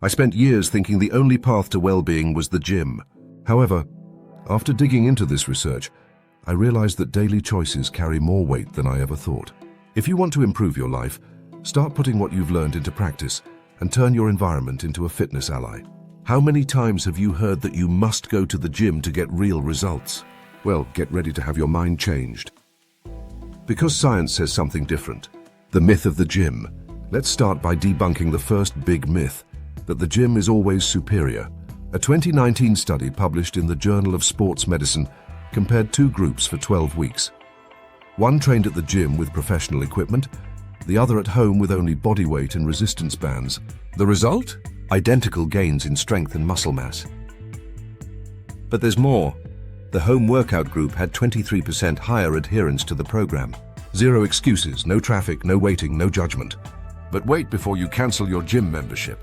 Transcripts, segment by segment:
I spent years thinking the only path to well-being was the gym. However, after digging into this research, I realized that daily choices carry more weight than I ever thought. If you want to improve your life, start putting what you've learned into practice and turn your environment into a fitness ally. How many times have you heard that you must go to the gym to get real results? Well, get ready to have your mind changed. Because science says something different. The myth of the gym. Let's start by debunking the first big myth, that the gym is always superior. A 2019 study published in the Journal of Sports Medicine compared two groups for 12 weeks. One trained at the gym with professional equipment, the other at home with only body weight and resistance bands. The result? Identical gains in strength and muscle mass. But there's more. The home workout group had 23% higher adherence to the program. Zero excuses, no traffic, no waiting, no judgment. But wait before you cancel your gym membership.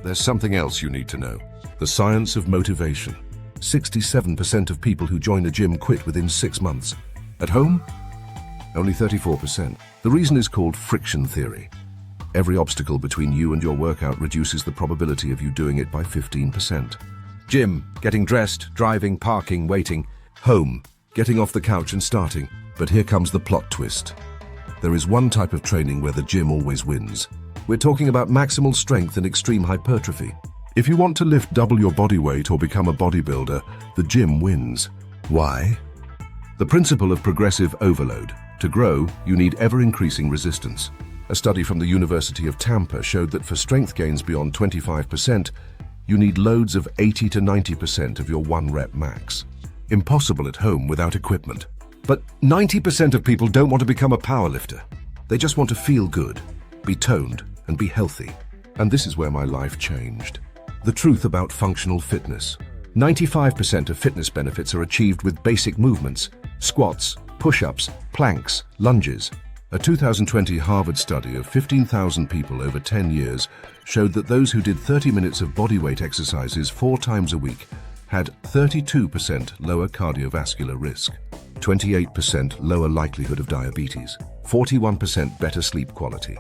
There's something else you need to know. The science of motivation. 67% of people who join a gym quit within 6 months. At home? Only 34%. The reason is called friction theory. Every obstacle between you and your workout reduces the probability of you doing it by 15%. Gym, getting dressed, driving, parking, waiting. Home, getting off the couch and starting. But here comes the plot twist. There is one type of training where the gym always wins. We're talking about maximal strength and extreme hypertrophy. If you want to lift double your body weight or become a bodybuilder, the gym wins. Why? The principle of progressive overload. To grow, you need ever-increasing resistance. A study from the University of Tampa showed that for strength gains beyond 25%, you need loads of 80 to 90% of your 1-rep max. Impossible at home without equipment. But 90% of people don't want to become a powerlifter. They just want to feel good, be toned, and be healthy. And this is where my life changed. The truth about functional fitness. 95% of fitness benefits are achieved with basic movements, squats, push-ups, planks, lunges. A 2020 Harvard study of 15,000 people over 10 years showed that those who did 30 minutes of bodyweight exercises 4 times a week had 32% lower cardiovascular risk, 28% lower likelihood of diabetes, 41% better sleep quality.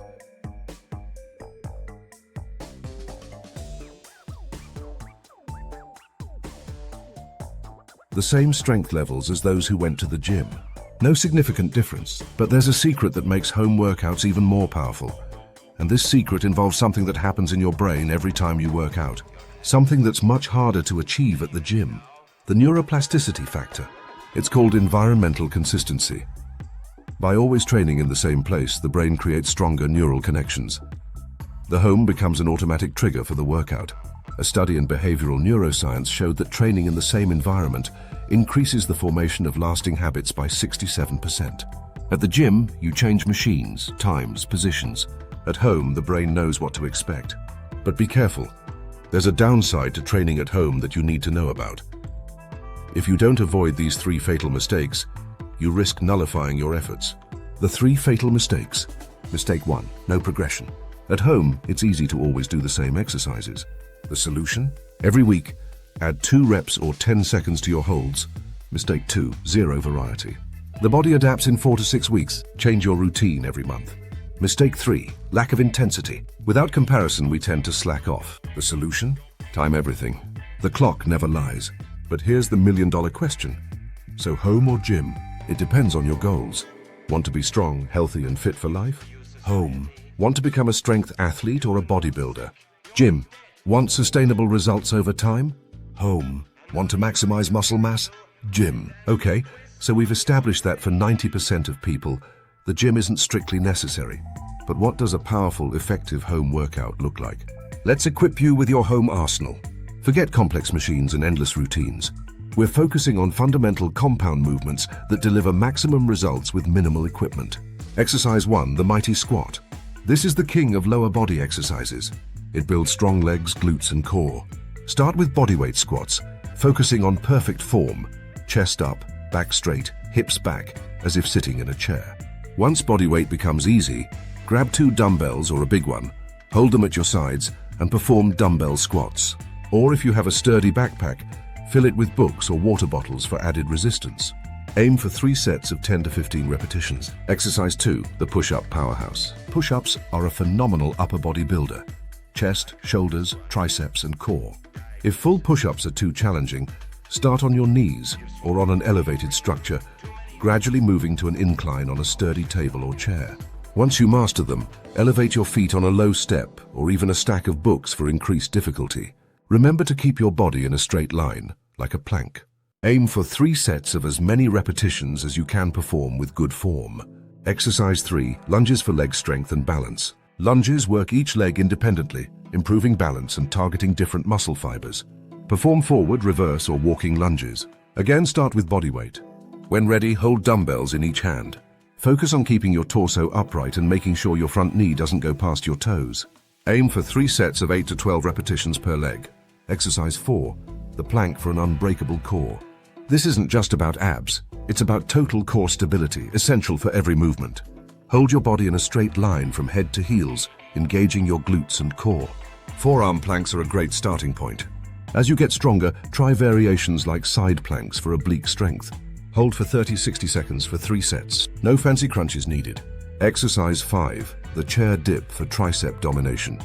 The same strength levels as those who went to the gym. No significant difference, but there's a secret that makes home workouts even more powerful. And this secret involves something that happens in your brain every time you work out. Something that's much harder to achieve at the gym. The neuroplasticity factor. It's called environmental consistency. By always training in the same place, the brain creates stronger neural connections. The home becomes an automatic trigger for the workout. A study in behavioral neuroscience showed that training in the same environment increases the formation of lasting habits by 67%. At the gym, you change machines, times, positions. At home, the brain knows what to expect. But be careful. There's a downside to training at home that you need to know about. If you don't avoid these 3 fatal mistakes, you risk nullifying your efforts. The 3 fatal mistakes. Mistake 1, no progression. At home, it's easy to always do the same exercises. The solution? Every week, add 2 reps or 10 seconds to your holds. Mistake 2, zero variety. The body adapts in 4 to 6 weeks. Change your routine every month. Mistake 3, lack of intensity. Without comparison, we tend to slack off. The solution? Time everything. The clock never lies. But here's the million-dollar question. So home or gym? It depends on your goals. Want to be strong, healthy, and fit for life? Home. Want to become a strength athlete or a bodybuilder? Gym. Want sustainable results over time? Home. Want to maximize muscle mass? Gym. Okay, so we've established that for 90% of people, the gym isn't strictly necessary. But what does a powerful, effective home workout look like? Let's equip you with your home arsenal. Forget complex machines and endless routines. We're focusing on fundamental compound movements that deliver maximum results with minimal equipment. Exercise 1, the mighty squat. This is the king of lower body exercises. It builds strong legs, glutes, and core. Start with bodyweight squats, focusing on perfect form, chest up, back straight, hips back, as if sitting in a chair. Once bodyweight becomes easy, grab 2 dumbbells or a big one, hold them at your sides, and perform dumbbell squats. Or if you have a sturdy backpack, fill it with books or water bottles for added resistance. Aim for 3 sets of 10 to 15 repetitions. Exercise 2, the push-up powerhouse. Push-ups are a phenomenal upper body builder. chest, shoulders, triceps, and core. If full push-ups are too challenging, start on your knees or on an elevated structure, gradually moving to an incline on a sturdy table or chair. Once you master them, elevate your feet on a low step or even a stack of books for increased difficulty. Remember to keep your body in a straight line, like a plank. Aim for 3 sets of as many repetitions as you can perform with good form. Exercise 3, lunges for leg strength and balance. Lunges work each leg independently, improving balance and targeting different muscle fibers. Perform forward, reverse, or walking lunges. Again, start with body weight. When ready, hold dumbbells in each hand. Focus on keeping your torso upright and making sure your front knee doesn't go past your toes. Aim for 3 sets of 8 to 12 repetitions per leg. Exercise 4, the plank for an unbreakable core. This isn't just about abs, it's about total core stability, essential for every movement. Hold your body in a straight line from head to heels, engaging your glutes and core. Forearm planks are a great starting point. As you get stronger, try variations like side planks for oblique strength. Hold for 30-60 seconds for 3 sets. No fancy crunches needed. Exercise 5, the chair dip for tricep domination.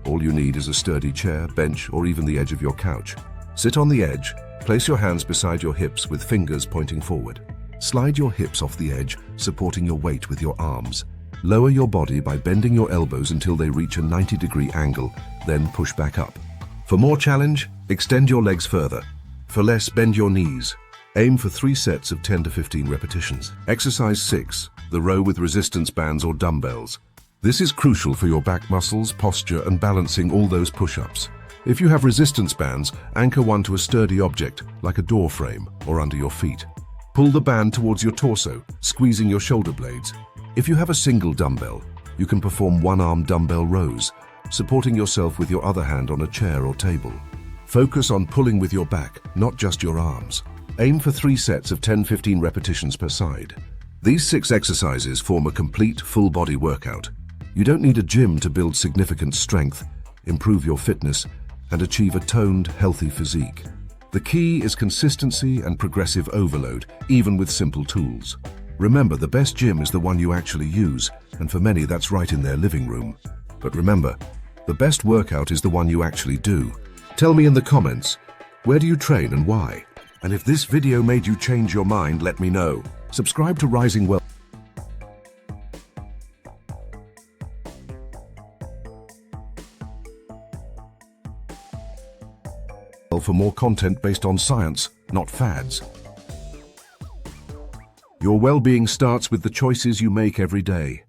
All you need is a sturdy chair, bench, or even the edge of your couch. Sit on the edge, place your hands beside your hips with fingers pointing forward. Slide your hips off the edge, supporting your weight with your arms. Lower your body by bending your elbows until they reach a 90-degree angle, then push back up. For more challenge, extend your legs further. For less, bend your knees. Aim for 3 sets of 10 to 15 repetitions. Exercise 6, the row with resistance bands or dumbbells. This is crucial for your back muscles, posture, and balancing all those push-ups. If you have resistance bands, anchor one to a sturdy object, like a door frame, or under your feet. Pull the band towards your torso, squeezing your shoulder blades. If you have a single dumbbell, you can perform one-arm dumbbell rows, supporting yourself with your other hand on a chair or table. Focus on pulling with your back, not just your arms. Aim for 3 sets of 10-15 repetitions per side. These 6 exercises form a complete, full-body workout. You don't need a gym to build significant strength, improve your fitness, and achieve a toned, healthy physique. The key is consistency and progressive overload, even with simple tools. Remember, the best gym is the one you actually use, and for many that's right in their living room. But remember, the best workout is the one you actually do. Tell me in the comments, where do you train and why? And if this video made you change your mind, let me know. Subscribe to Rising Well for more content based on science, not fads. Your well-being starts with the choices you make every day.